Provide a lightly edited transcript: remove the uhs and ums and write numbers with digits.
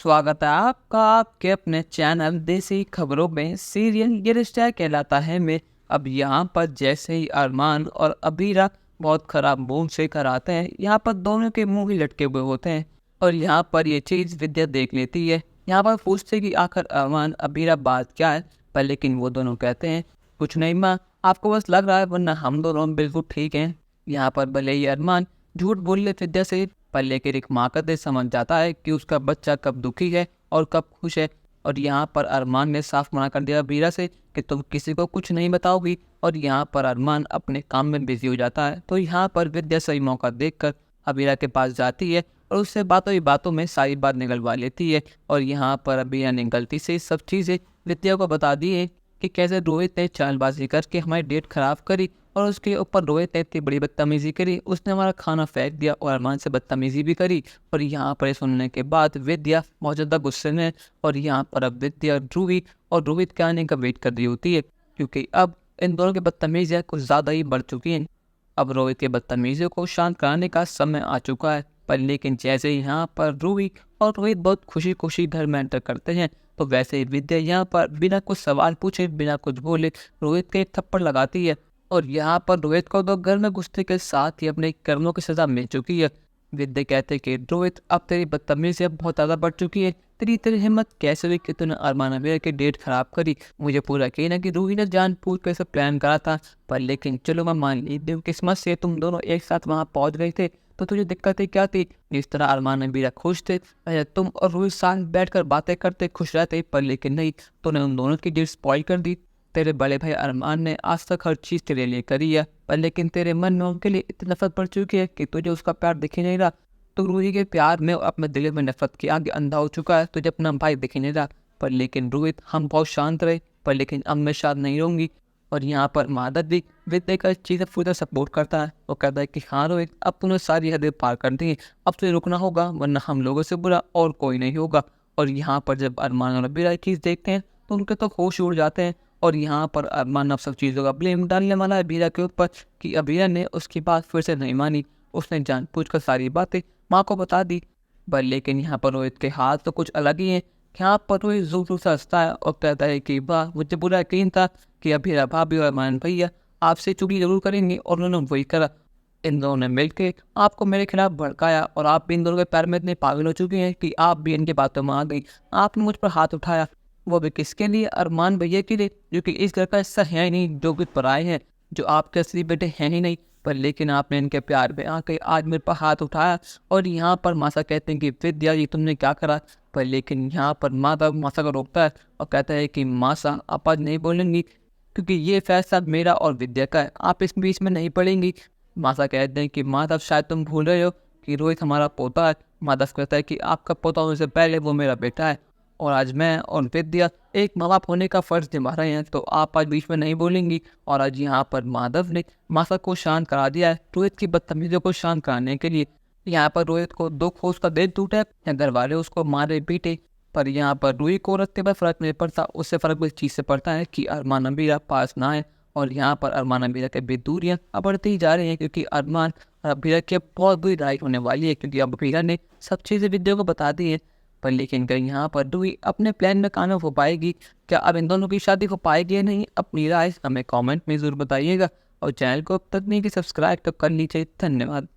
स्वागत है आपका आपके अपने चैनल देसी खबरों में। सीरियल ये रिश्ता कहलाता है में अब यहाँ पर जैसे ही अरमान और अबीरा बहुत खराब मूड से कर आते हैं, यहाँ पर दोनों के मुंह ही लटके हुए होते हैं और यहाँ पर ये चीज़ विद्या देख लेती है। यहाँ पर पूछते कि आखिर अरमान अबीरा बात क्या है, पर लेकिन वो दोनों कहते हैं कुछ नहीं माँ, आपको बस लग रहा है, वरना हम दोनों बिल्कुल ठीक हैं। यहाँ पर भले ही अरमान झूठ बोल ले विद्या से, पर लेकिन एक माँ का दिल समझ जाता है कि उसका बच्चा कब दुखी है और कब खुश है। और यहाँ पर अरमान ने साफ मना कर दिया बीरा से कि तुम किसी को कुछ नहीं बताओगी। और यहाँ पर अरमान अपने काम में बिजी हो जाता है। तो यहाँ पर विद्या सही मौका देखकर अबीरा के पास जाती है और उससे बातों ही बातों में सारी बात निकलवा लेती है। और यहाँ पर अबीरा ने गलती से सब चीज़ें विद्या को बता दी है कि कैसे रोहित ने चालबाजी करके हमारी डेट खराब करी और उसके ऊपर रोहित ने इतनी बड़ी बदतमीजी करी, उसने हमारा खाना फेंक दिया और अरमान से बदतमीजी भी करी। और यहाँ पर सुनने के बाद विद्या बहुत ज़्यादा गुस्से में, और यहाँ पर अब विद्या ध्रुवी और रोहित के आने का वेट कर रही होती है, क्योंकि अब इन दोनों की बदतमीजियाँ कुछ ज़्यादा ही बढ़ चुकी हैं। अब रोहित के बदतमीजियों को शांत कराने का समय आ चुका है। पर लेकिन जैसे ही यहाँ पर ध्रुवी और रोहित बहुत खुशी खुशी घर में एंटर करते हैं, तो वैसे ही विद्या यहाँ पर बिना कुछ सवाल पूछे बिना कुछ बोले रोहित के एक थप्पड़ लगाती है। और यहाँ पर रोहित को तो घर में घुसने के साथ ही अपने कर्मों की सजा मिल चुकी है। विद्या कहते कि रोहित अब तेरी बदतमीजी अब बहुत ज़्यादा बढ़ चुकी है, तेरी हिम्मत कैसे हुई कि तूने अरमान अमीर की डेट खराब करी। मुझे पूरा यकीन है कि रूही ने जानबूझ कर सब प्लान करा था, पर लेकिन चलो मैं मान ली किस्मत से तुम दोनों एक साथ वहाँ पहुँच गए थे। तो तुझे दिक्कतें क्या थी? जिस तरह अरमान अमीरा खुश थे, तुम और रोहित साथ बैठकर बातें करते खुश रहते, पर लेकिन नहीं, तूने उन दोनों की डेट स्पॉइल कर दी। तेरे बड़े भाई अरमान ने आज तक हर चीज़ तेरे लिए करी है, पर लेकिन तेरे मन में उनके लिए इतनी नफरत पड़ चुकी है कि तुझे उसका प्यार दिख ही नहीं रहा। तो रूही के प्यार में अपने दिल में नफरत के आगे अंधा हो चुका है, तुझे अपना भाई दिख ही नहीं रहा। पर लेकिन रोहित, हम बहुत शांत रहे, पर लेकिन अब मैं शांत नहीं रहूँगी। और यहाँ पर मादक भी विद्या का चीज़ें पूरा सपोर्ट करता है। वो कहता है कि हाँ रोहित, अब तूने सारी हदें पार कर दी, अब तुझे रुकना होगा, वरना हम लोगों से बुरा और कोई नहीं होगा। और यहाँ पर जब अरमान और अबीरा चीज़ देखते हैं तो उनके तो होश उड़ जाते हैं। और यहाँ पर अरमान अब सब चीज़ों का ब्लेम डालने वाला है अबीरा के ऊपर कि अबीरा ने उसकी बात फिर से नहीं मानी, उसने जानबूझकर सारी बातें माँ को बता दी। पर लेकिन यहाँ पर रोहित के हाथ तो कुछ अलग ही है। यहाँ पर रोहित जोर जोर से हंसता है और कहता है कि वाह, मुझे पूरा यकीन था कि अबीरा भाभी और अरमान भैया आपसे चुगली जरूर करेंगे, और उन्होंने वही करा। इन दोनों ने मिलकर आपको मेरे खिलाफ भड़काया और आप भी इन दोनों के पैर में इतने पागल हो चुके हैं कि आप भी इनकी बातों में आ गई। आपने मुझ पर हाथ उठाया, वो भी किसके लिए? अरमान भैया के लिए, जो कि इस घर का हिस्सा है ही नहीं, जो कि पराए हैं, जो आपके असली बेटे हैं ही नहीं। पर लेकिन आपने इनके प्यार में आके आज मेरे पर हाथ उठाया। और यहाँ पर मासा कहते हैं कि विद्या ये तुमने क्या करा? पर लेकिन यहाँ पर मासा को रोकता है और कहता है कि मासा आप आज नहीं बोलेंगी, क्योंकि ये फैसला मेरा और विद्या का है, आप इस बीच में नहीं पड़ेंगी। मासा कहते हैं कि माधव, शायद तुम भूल रहे हो कि रोहित हमारा पोता है। माधव कहता है कि आपका पोता होने से पहले वो मेरा बेटा है, और आज मैं और विद्या एक माँ बाप होने का फर्ज निभा रहे हैं, तो आप आज बीच में नहीं बोलेंगी। और आज यहाँ पर माधव ने मासा को शांत करा दिया है रोहित की बदतमीजियों को शांत कराने के लिए। यहाँ पर रोहित को दुख हो, उसका दिल टूटा है, या घर वाले उसको मारे पीटे, पर यहाँ पर रूही को रखते पर फर्क नहीं पड़ता। उससे फर्क इस चीज़ से पड़ता है कि अरमान अमीरा पास ना है। और यहाँ पर अरमान अमीरा के बीच दूरियाँ अब बढ़ती ही जा रही हैं, क्योंकि अरमान और अमीरा की अब बहुत बुरी लड़ाई होने वाली है, क्योंकि अब अमीरा ने सब चीज़ें विद्या को बता दी है। पर लेकिन कहीं यहाँ पर रूही अपने प्लान में कामयाब हो पाएगी क्या? अब इन दोनों की शादी हो पाएगी या नहीं? अपनी राय हमें कमेंट में ज़रूर बताइएगा, और चैनल को अब तक नहीं कि सब्सक्राइब तो कर लीजिए। धन्यवाद।